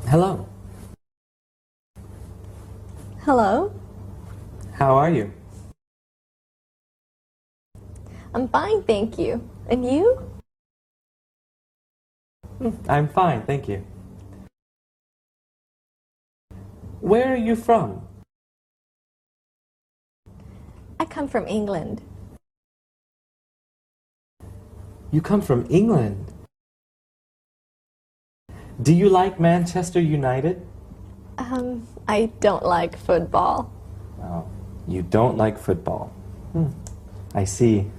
Hello. Hello. How are you? I'm fine, thank you. And you? I'm fine, thank you. Where are you from? I come from England. You come from England. Do you like Manchester United? I don't like football. Oh, you don't like football. I see.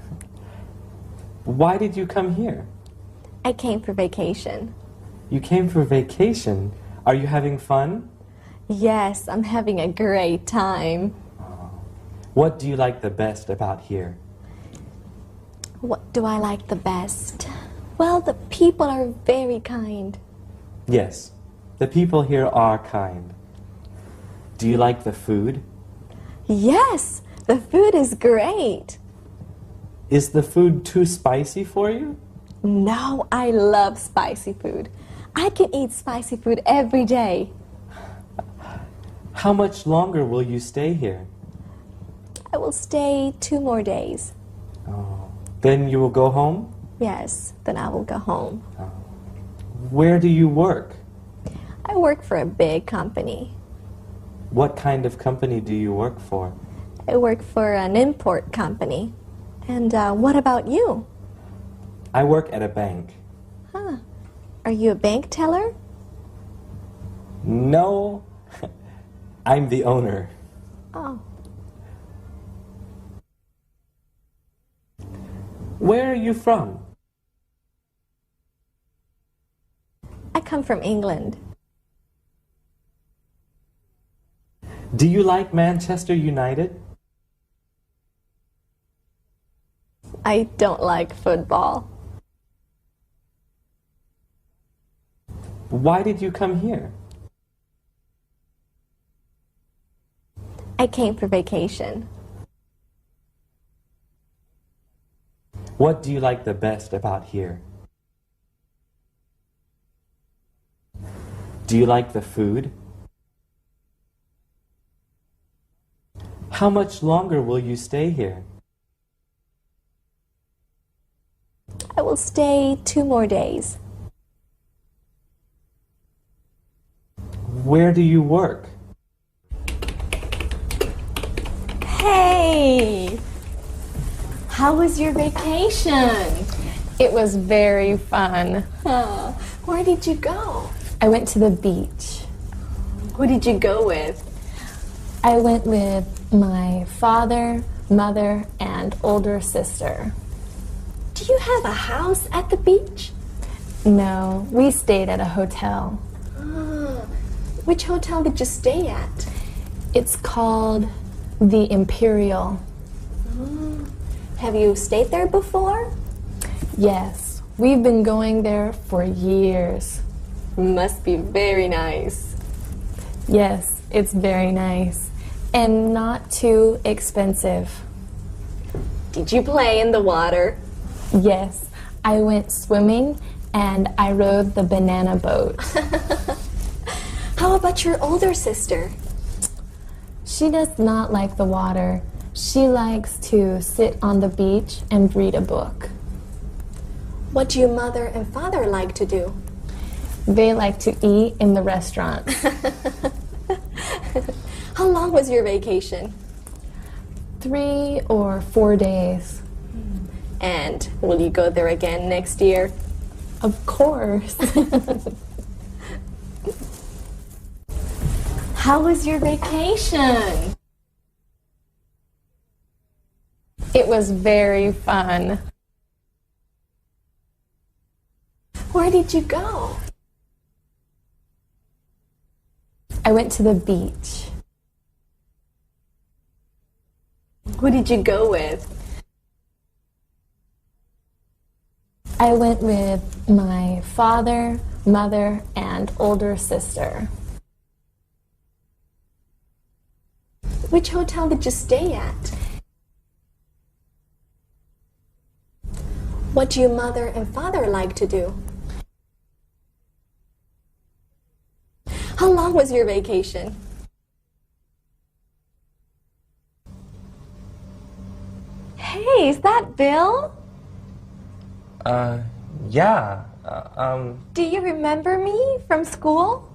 Why did you come here? I came for vacation. You came for vacation. Are you having fun? Yes, I'm having a great time. What do you like the best about here? What do I like the best? Well, the people are very kind. Yes, the people here are kind. Do you like the food? Yes, the food is great. Is the food too spicy for you? No, I love spicy food. I can eat spicy food every day. How much longer will you stay here? I will stay 2 more days. Oh, then you will go home? Yes, then I will go home. Where do you work? I work for a big company. What kind of company do you work for? I work for an import company. And what about you? I work at a bank. Huh. Are you a bank teller? No, I'm the owner. Oh. Where are you from? I come from England. Do you like Manchester United? I don't like football. Why did you come here? I came for vacation. What do you like the best about here? Do you like the food? How much longer will you stay here? I will stay 2 more days. Where do you work? Hey! How was your vacation? It was very fun. Where did you go? I went to the beach. Who did you go with? I went with my father, mother, and older sister. Do you have a house at the beach? No, we stayed at a hotel. Which hotel did you stay at? It's called the Imperial. Have you stayed there before? Yes, we've been going there for years. Must be very nice. Yes, it's very nice and not too expensive. Did you play in the water? Yes, I went swimming and I rode the banana boat. How about your older sister? She does not like the water. She likes to sit on the beach and read a book. What do your mother and father like to do? They like to eat in the restaurant. How long was your vacation? 3 or 4 days. And will you go there again next year? Of course. How was your vacation? It was very fun. Where did you go? I went to the beach. Who did you go with? I went with my father, mother, and older sister. Which hotel did you stay at? What do your mother and father like to do? How long was your vacation? Hey, is that Bill? Yeah. Do you remember me from school?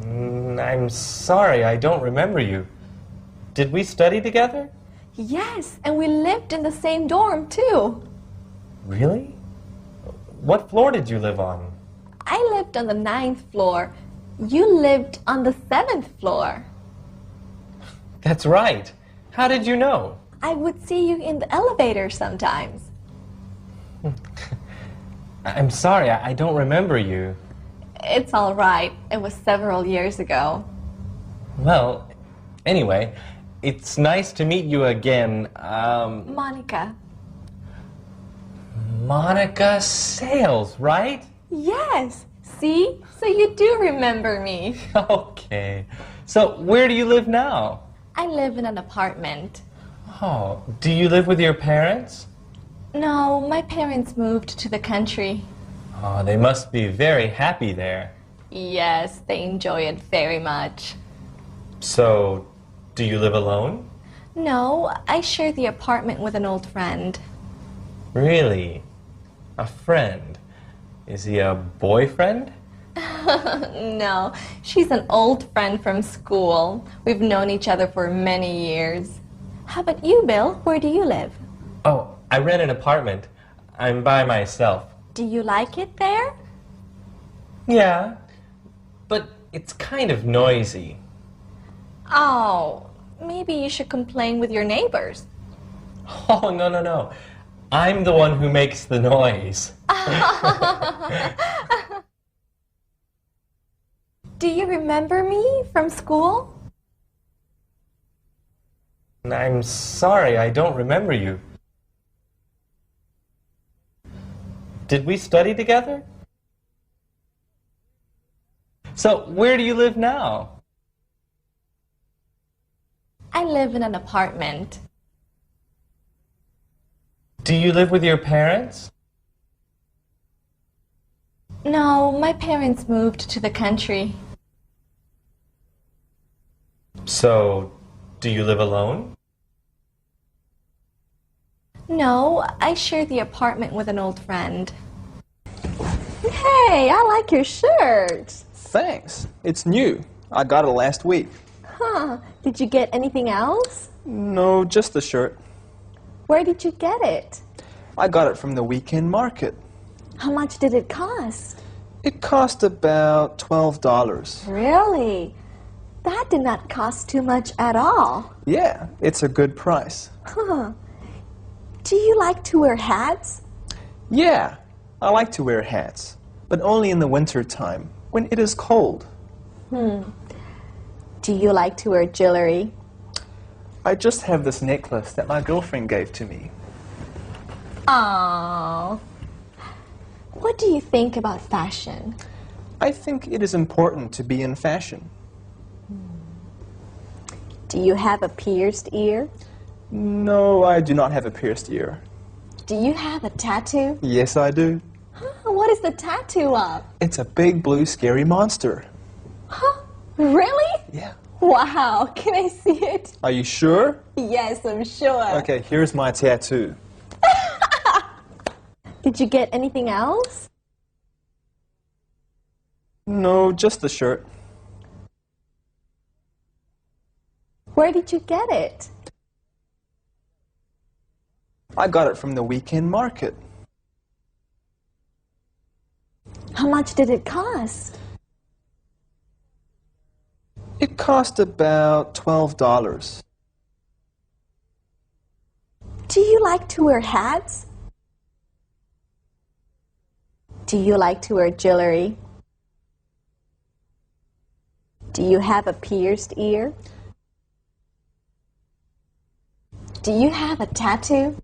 I'm sorry, I don't remember you. Did we study together? Yes, and we lived in the same dorm too. Really? What floor did you live on? I lived on the 9th floor. You lived on the 7th floor. That's right. How did you know? I would see you in the elevator sometimes. I'm sorry, I don't remember you. It's all right. It was several years ago. Well, anyway, it's nice to meet you again. Monica. Monica Sales, right? Yes. See? So you do remember me. Okay. So, where do you live now? I live in an apartment. Oh, do you live with your parents? No, my parents moved to the country. Oh, they must be very happy there. Yes, they enjoy it very much. So, do you live alone? No, I share the apartment with an old friend. Really? A friend? Is he a boyfriend? No, she's an old friend from school. We've known each other for many years. How about you, Bill? Where do you live? Oh, I rent an apartment. I'm by myself. Do you like it there? Yeah, but it's kind of noisy. Oh, maybe you should complain with your neighbors. Oh, no. I'm the one who makes the noise. Do you remember me from school? I'm sorry, I don't remember you. Did we study together? So, where do you live now? I live in an apartment. Do you live with your parents? No, my parents moved to the country. So, do you live alone? No, I share the apartment with an old friend. Hey, I like your shirt. Thanks. It's new. I got it last week. Huh, did you get anything else? No, just the shirt. Where did you get it? I got it from the weekend market. How much did it cost? It cost about $12. Really? That did not cost too much at all. Yeah, it's a good price. Huh. Do you like to wear hats? Yeah, I like to wear hats, but only in the winter time, when it is cold. Do you like to wear jewelry? I just have this necklace that my girlfriend gave to me. Aww. What do you think about fashion? I think it is important to be in fashion. Do you have a pierced ear? No, I do not have a pierced ear. Do you have a tattoo? Yes, I do. Huh, what is the tattoo of? It's a big blue scary monster. Huh? Really? Yeah. Wow, can I see it? Are you sure? Yes, I'm sure. Okay, here's my tattoo. Did you get anything else? No, just the shirt. Where did you get it? I got it from the weekend market. How much did it cost? It cost about $12. Do you like to wear hats? Do you like to wear jewelry? Do you have a pierced ear? Do you have a tattoo?